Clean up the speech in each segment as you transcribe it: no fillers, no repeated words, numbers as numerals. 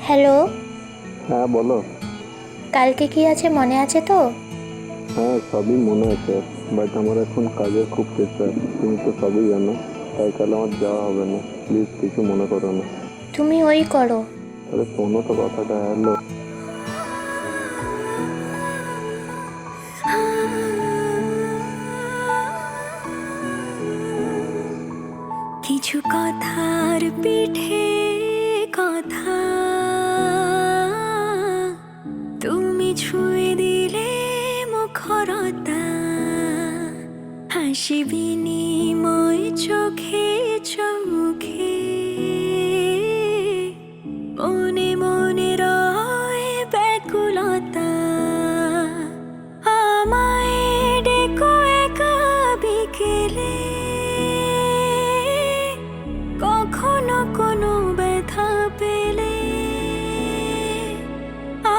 Hello. হ্যাঁ বলো। কালকে কি আছে মনে আছে তো? হ্যাঁ সবই মনে আছে, বাট আমার এখন কাজের খুব প্রেশার, তুমি তো সবই জানো, তাই কাল আমার যাওয়া হবে না। প্লিজ কিছু মনে করো না। তুমি ওই করো। আরে শোনো তো কথাটা। হ্যালো। কিছু কথার পিঠে কথা তুমি ছুঁয়ে দিলে মুখরতা, হাসি বিনিময় চোখে চোখে, মনে মনে রয় ব্যাকুলতা। আমায় ডেকো একা বিকেলে, কখনো কোনো ব্যথা পেলে,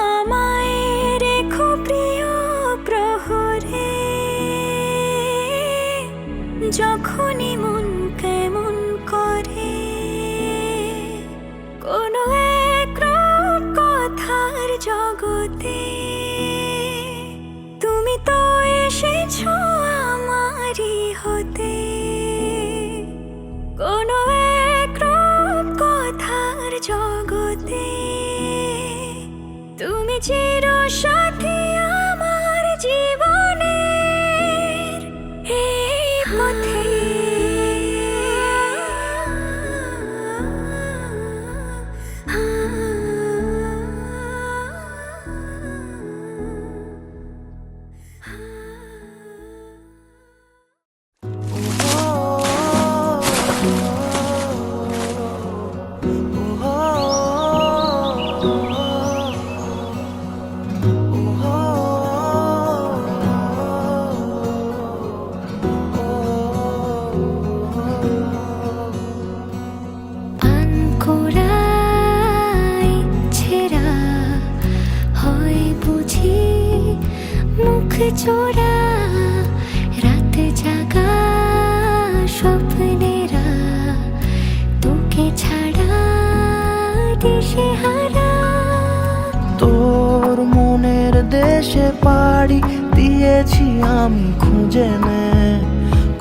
আমায় রেখো প্রিয় প্রহরে, যখনই মন কেমন করে। কোনো এক কথার জগতে তুমি তো এসেছো আমারই হতে। কোনো এক কথার জগতে তুমি চিরসাথী আমার জীবনের এই পথে। আনকোড়ায় ছেঁড়া হয় বুঝি মুখ চোরা, রাত জাগা স্বপ্নেরা তোকে ছাড়া দিশেহারা। তোর মনের দেশে পাড়ি দিয়েছি আমি, খুঁজে নে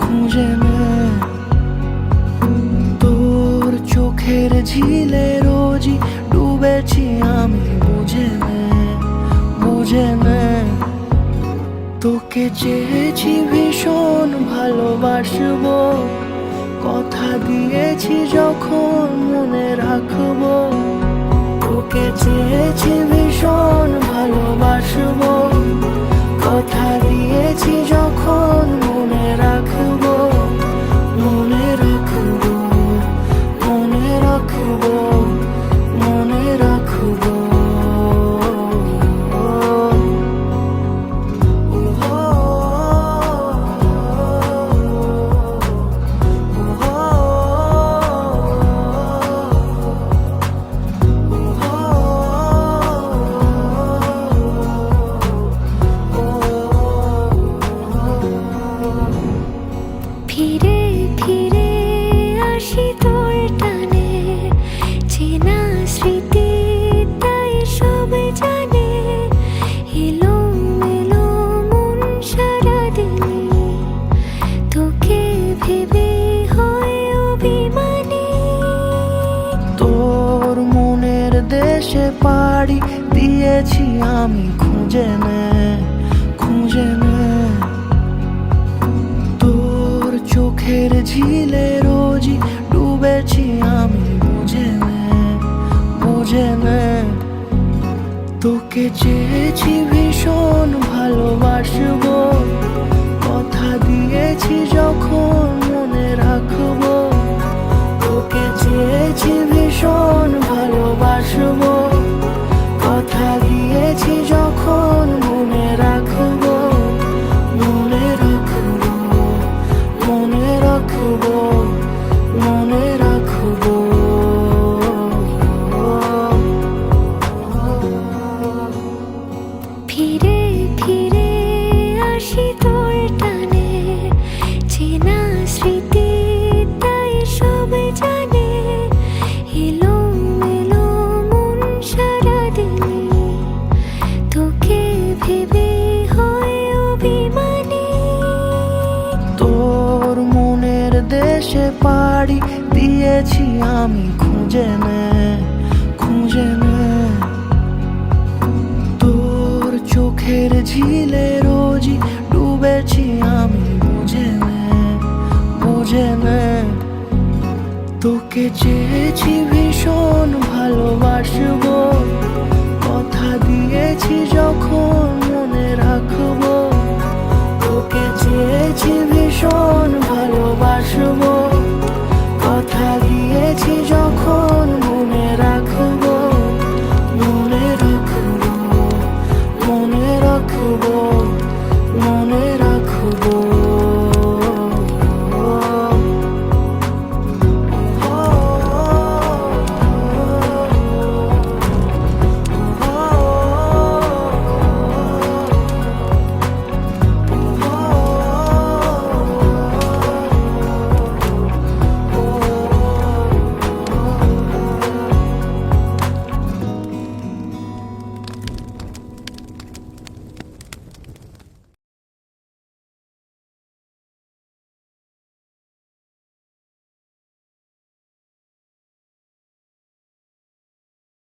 খুঁজে নে। তোর চোখের ঝিলে রোজই ডুবেছি আমি, বুঝে নে বুঝে নে। তোকে চেয়েছি ভীষণ ভালোবাসবো, কথা দিয়েছি যখন মনে রাখবো। তোকে চেয়েছি ভীষণ ভালোবাসবো, কথা দিয়েছি যখন মনে রাখবো। মনে রাখবো মনে রাখবো মনে রাখবো। ফিরে ফিরে আসি তোর টানে, চেনা স্মৃতি তাই সব জানে। এলো মেলো মন সারাদিন, তোকে ভেবে হয় অভিমানী। তোর মনের দেশে পাড়ি দিয়েছি আমি, খুঁজে নে খুঁজে নে। তোর চোখের ঝিলে রোজই ডুবেছি আমি, বুঝে নে বুঝে নে। তোকে চেয়েছি ভীষণ ভালোবাসবো, কথা দিয়েছি যখন মনে রাখবো। তোকে চেয়েছি ভীষণ ভালোবাসবো, কথা দিয়েছি যখন মনে রাখবো। মনে রাখবো মনে রাখবো মনে রাখবো। ফিরে ফিরে আসি তোর টানে, এসে পাড়ি দিয়েছি আমি, খুঁজে নে, খুঁজে নে। তোর চোখের ঝিলে রোজই ডুবেছি আমি, বুঝে নে, বুঝে নে। তোকে চেয়েছি ভীষণ ভালোবাসবো, কথা দিয়েছি যখন মনে রাখবো।